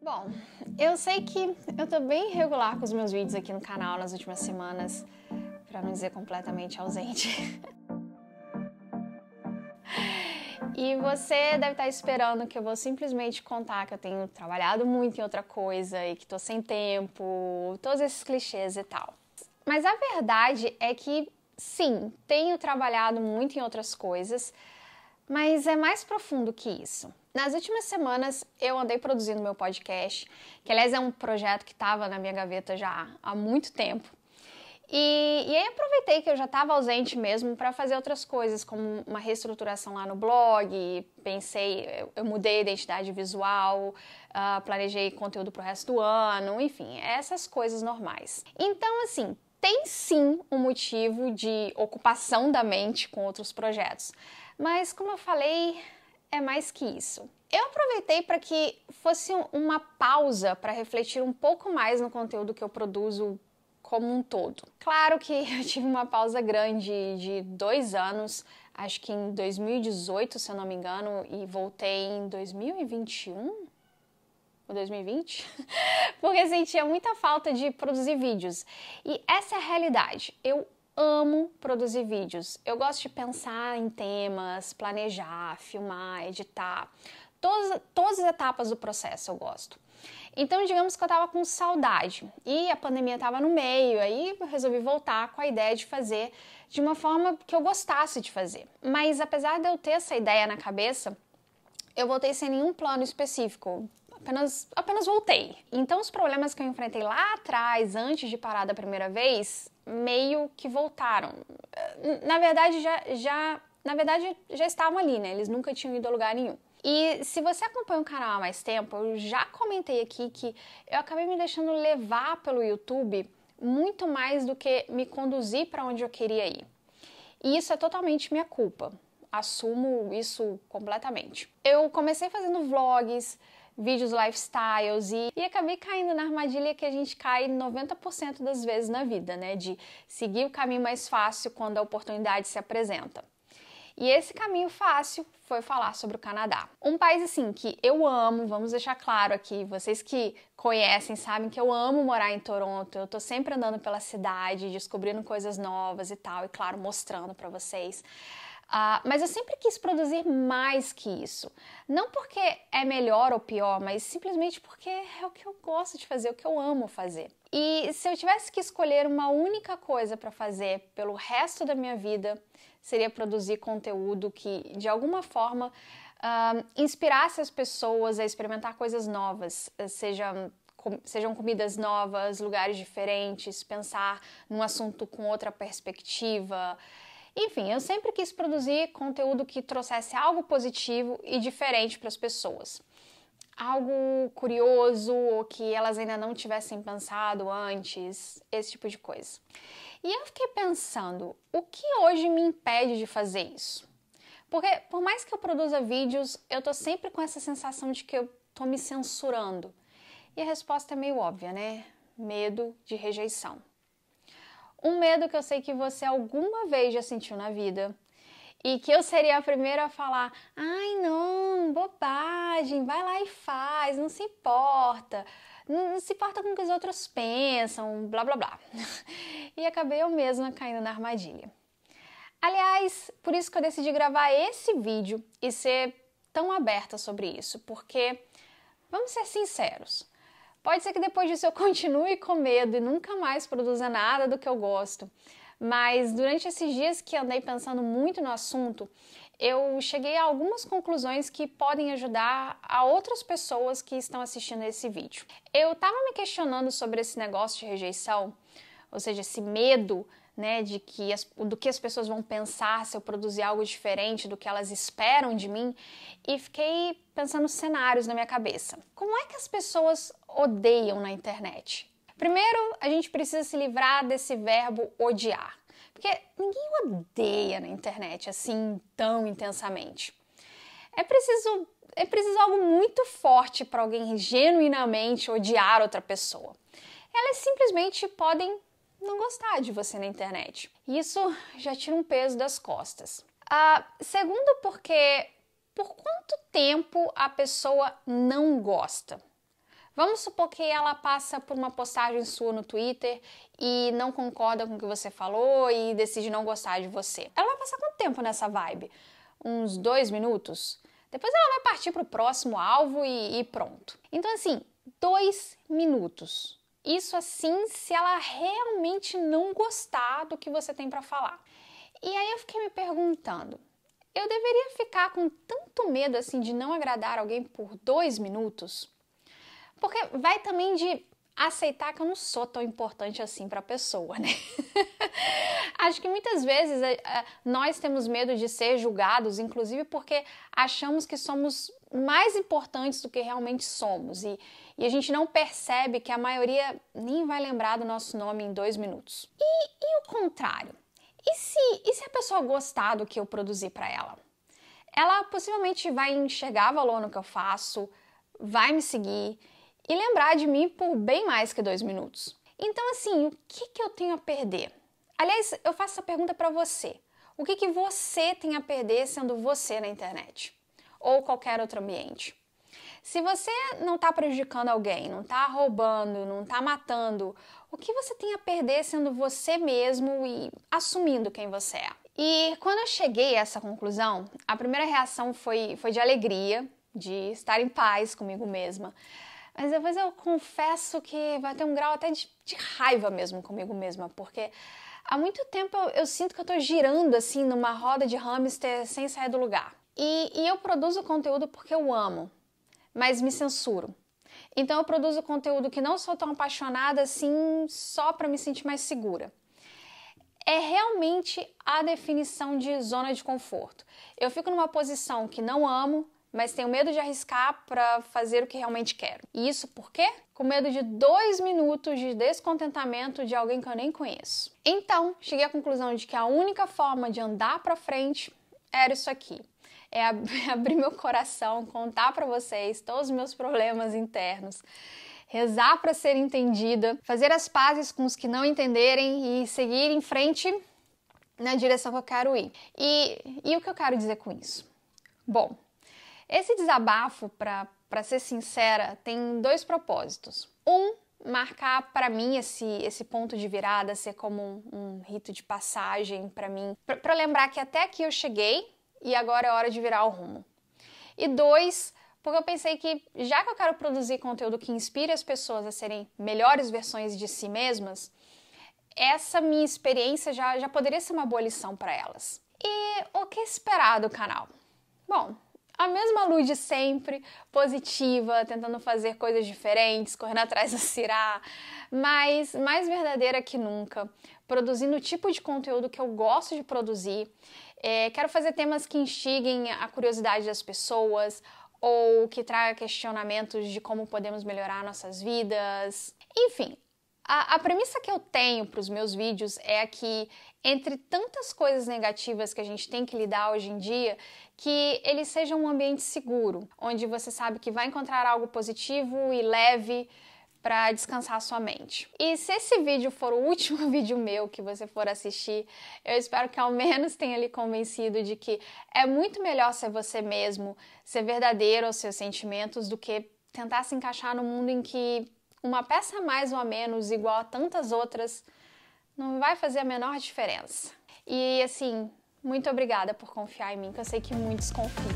Bom, eu sei que eu tô bem irregular com os meus vídeos aqui no canal nas últimas semanas, pra não dizer completamente ausente. E você deve estar esperando que eu vou simplesmente contar que eu tenho trabalhado muito em outra coisa e que tô sem tempo, todos esses clichês e tal. Mas a verdade é que, sim, tenho trabalhado muito em outras coisas, mas é mais profundo que isso. Nas últimas semanas eu andei produzindo meu podcast, que aliás é um projeto que estava na minha gaveta já há muito tempo. E aí aproveitei que eu já estava ausente mesmo para fazer outras coisas, como uma reestruturação lá no blog, eu mudei a identidade visual, planejei conteúdo pro resto do ano, enfim, essas coisas normais. Então, assim, tem sim um motivo de ocupação da mente com outros projetos, mas como eu falei, é mais que isso. Eu aproveitei para que fosse uma pausa para refletir um pouco mais no conteúdo que eu produzo como um todo. Claro que eu tive uma pausa grande de 2 anos, acho que em 2018, se eu não me engano, e voltei em 2021 ou 2020, porque sentia muita falta de produzir vídeos. E essa é a realidade. Eu amo produzir vídeos. Eu gosto de pensar em temas, planejar, filmar, editar. Todas as etapas do processo eu gosto. Então, digamos que eu tava com saudade e a pandemia tava no meio, aí eu resolvi voltar com a ideia de fazer de uma forma que eu gostasse de fazer. Mas apesar de eu ter essa ideia na cabeça, eu voltei sem nenhum plano específico. Apenas voltei. Então, os problemas que eu enfrentei lá atrás, antes de parar da primeira vez, meio que voltaram. Na verdade, já estavam ali, né? Eles nunca tinham ido a lugar nenhum. E se você acompanha o canal há mais tempo, eu já comentei aqui que eu acabei me deixando levar pelo YouTube muito mais do que me conduzir para onde eu queria ir. E isso é totalmente minha culpa. Assumo isso completamente. Eu comecei fazendo vlogs, vídeos lifestyles e acabei caindo na armadilha que a gente cai 90% das vezes na vida, né? De seguir o caminho mais fácil quando a oportunidade se apresenta. E esse caminho fácil foi falar sobre o Canadá. Um país, assim, que eu amo, vamos deixar claro aqui, vocês que conhecem sabem que eu amo morar em Toronto, eu tô sempre andando pela cidade, descobrindo coisas novas e tal, e claro, mostrando pra vocês. Mas eu sempre quis produzir mais que isso. Não porque é melhor ou pior, mas simplesmente porque é o que eu gosto de fazer, o que eu amo fazer. E se eu tivesse que escolher uma única coisa para fazer pelo resto da minha vida, seria produzir conteúdo que, de alguma forma, inspirasse as pessoas a experimentar coisas novas, sejam comidas novas, lugares diferentes, pensar num assunto com outra perspectiva. Enfim, eu sempre quis produzir conteúdo que trouxesse algo positivo e diferente para as pessoas. Algo curioso ou que elas ainda não tivessem pensado antes, esse tipo de coisa. E eu fiquei pensando, o que hoje me impede de fazer isso? Porque por mais que eu produza vídeos, eu tô sempre com essa sensação de que eu tô me censurando. E a resposta é meio óbvia, né? Medo de rejeição. Um medo que eu sei que você alguma vez já sentiu na vida e que eu seria a primeira a falar: ai não, bobagem, vai lá e faz, não se importa, não se importa com o que os outros pensam, blá blá blá. E acabei eu mesma caindo na armadilha. Aliás, por isso que eu decidi gravar esse vídeo e ser tão aberta sobre isso, porque, vamos ser sinceros, pode ser que depois disso eu continue com medo e nunca mais produza nada do que eu gosto. Mas durante esses dias que andei pensando muito no assunto, eu cheguei a algumas conclusões que podem ajudar a outras pessoas que estão assistindo esse vídeo. Eu estava me questionando sobre esse negócio de rejeição, ou seja, esse medo, né, do que as pessoas vão pensar se eu produzir algo diferente do que elas esperam de mim, e fiquei pensando cenários na minha cabeça. Como é que as pessoas odeiam na internet? Primeiro, a gente precisa se livrar desse verbo odiar, porque ninguém odeia na internet assim tão intensamente. É preciso algo muito forte para alguém genuinamente odiar outra pessoa. Elas simplesmente podem não gostar de você na internet. Isso já tira um peso das costas. Segundo, porque por quanto tempo a pessoa não gosta? Vamos supor que ela passa por uma postagem sua no Twitter e não concorda com o que você falou e decide não gostar de você. Ela vai passar quanto tempo nessa vibe? Uns 2 minutos? Depois ela vai partir para o próximo alvo e pronto. Então assim, 2 minutos. Isso assim se ela realmente não gostar do que você tem para falar. E aí eu fiquei me perguntando, eu deveria ficar com tanto medo assim de não agradar alguém por 2 minutos? Porque vai também de aceitar que eu não sou tão importante assim para a pessoa, né? Acho que muitas vezes nós temos medo de ser julgados, inclusive porque achamos que somos mais importantes do que realmente somos. E a gente não percebe que a maioria nem vai lembrar do nosso nome em 2 minutos. E o contrário? E se a pessoa gostar do que eu produzi para ela? Ela possivelmente vai enxergar valor no que eu faço, vai me seguir e lembrar de mim por bem mais que 2 minutos. Então, assim, o que eu tenho a perder? Aliás, eu faço essa pergunta para você. O que você tem a perder sendo você na internet? Ou qualquer outro ambiente? Se você não está prejudicando alguém, não está roubando, não está matando, o que você tem a perder sendo você mesmo e assumindo quem você é? E quando eu cheguei a essa conclusão, a primeira reação foi de alegria, de estar em paz comigo mesma. Mas depois eu confesso que vai ter um grau até de raiva mesmo comigo mesma, porque há muito tempo eu sinto que eu tô girando assim numa roda de hamster sem sair do lugar. E eu produzo conteúdo porque eu amo, mas me censuro. Então eu produzo conteúdo que não sou tão apaixonada assim só para me sentir mais segura. É realmente a definição de zona de conforto. Eu fico numa posição que não amo, mas tenho medo de arriscar para fazer o que realmente quero. E isso por quê? Com medo de 2 minutos de descontentamento de alguém que eu nem conheço. Então, cheguei à conclusão de que a única forma de andar para frente era isso aqui. É abrir meu coração, contar para vocês todos os meus problemas internos, rezar para ser entendida, fazer as pazes com os que não entenderem e seguir em frente na direção que eu quero ir. E o que eu quero dizer com isso? Bom, esse desabafo, para ser sincera, tem 2 propósitos. Marcar para mim esse ponto de virada, ser como um rito de passagem para mim, para lembrar que até aqui eu cheguei e agora é hora de virar o rumo. E 2, porque eu pensei que já que eu quero produzir conteúdo que inspire as pessoas a serem melhores versões de si mesmas, essa minha experiência já poderia ser uma boa lição para elas. E o que esperar do canal? Bom, a mesma luz de sempre, positiva, tentando fazer coisas diferentes, correndo atrás do Cirá, mas mais verdadeira que nunca, produzindo o tipo de conteúdo que eu gosto de produzir. Quero fazer temas que instiguem a curiosidade das pessoas ou que tragam questionamentos de como podemos melhorar nossas vidas. Enfim, a premissa que eu tenho para os meus vídeos é que, entre tantas coisas negativas que a gente tem que lidar hoje em dia, que ele seja um ambiente seguro, onde você sabe que vai encontrar algo positivo e leve para descansar sua mente. E se esse vídeo for o último vídeo meu que você for assistir, eu espero que ao menos tenha lhe convencido de que é muito melhor ser você mesmo, ser verdadeiro aos seus sentimentos, do que tentar se encaixar no mundo em que uma peça a mais ou a menos, igual a tantas outras, não vai fazer a menor diferença. E assim, muito obrigada por confiar em mim, que eu sei que muitos confiam.